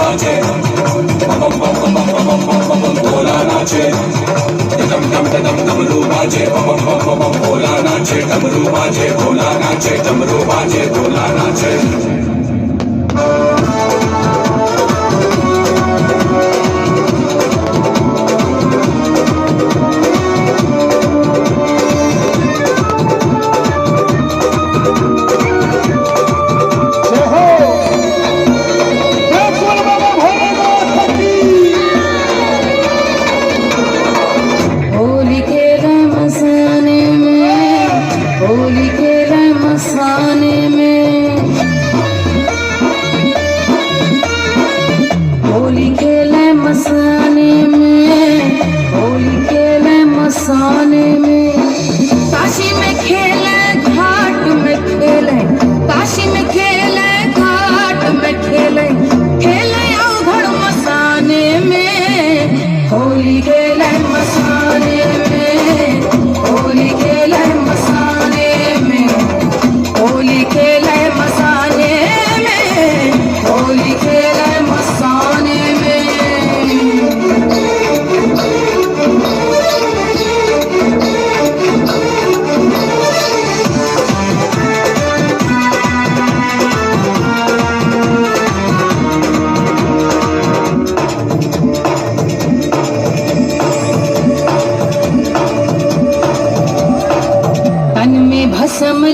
बाजे बम बम बम बम बम बम बम बम भोला नाचे डम डम डम डमरू बाजे बम बम बम बम भोला नाचे डमरू बाजे भोला नाचे डमरू बाजे भोला नाचे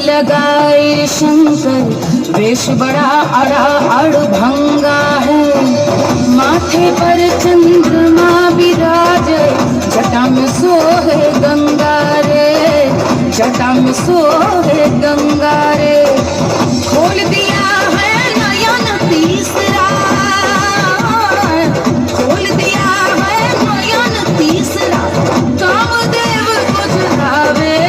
लगाए शंकर वेश बड़ा अड़ा अड़भंगा है माथे पर चंद्रमा विराजे जटा में सोहे गंगा रे जटा में सोहे गंगा रे खोल दिया है नयन तीसरा खोल दिया है नयन तीसरा कामदेव को जगावे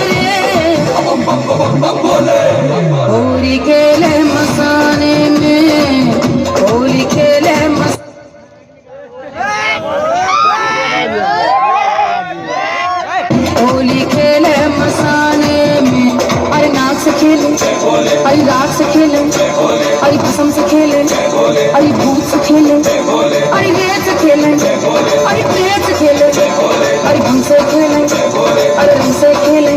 होली खेले मसाने में होली खेले होली खेले मसाने में अरे नाक से खेले अरे राग से खेले अरे भस्म से खेले अरे भूत से खेले अरे वेद से खेले अरे प्रेत से खेले अरे भंग से खेले अरे रंग से खेले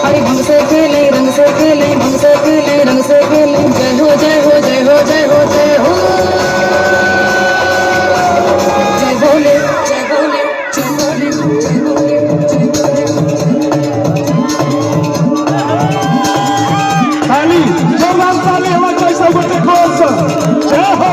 अरे भंग से खेले रंग से खेले भंग से खेले रंग से खेले जय हो जय हो जय हो जय हो जय हो जय भोले जय भोले जय भोले जय भोले जय भोले खाली जवान साले हमारे कैसा बटे खोल जय हो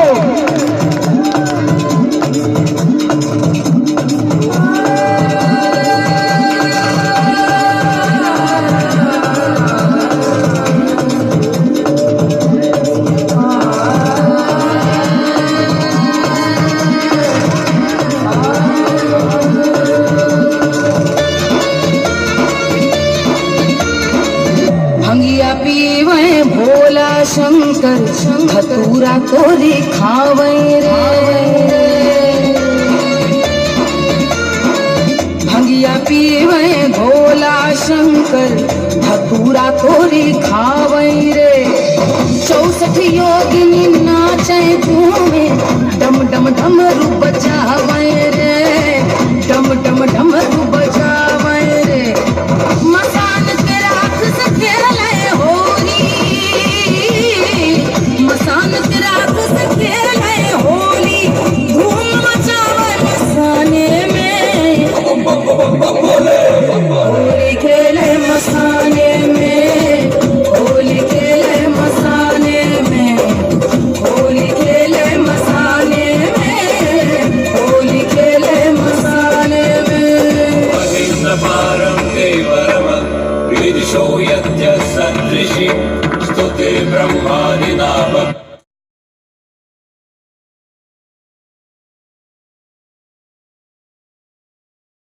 शंकर धतूरा तोरी खावे रे भंगिया पीवे भोला शंकर धतूरा तोरी खावे रे 64 योगिनी नाचे घूमे डम डम डमरू बजावे रे डम डम डमरू बजावे रे मसान के राख से खेले मसान के राख से खेले होली धूम मचावे मसाने में होली खेले मसाने में होली खेले मसाने में होली खेले मसाने में होली खेले मसाने में पारं देवरम ऋषो यज्ञ सदृशि स्तुते ब्रह्मादि नाम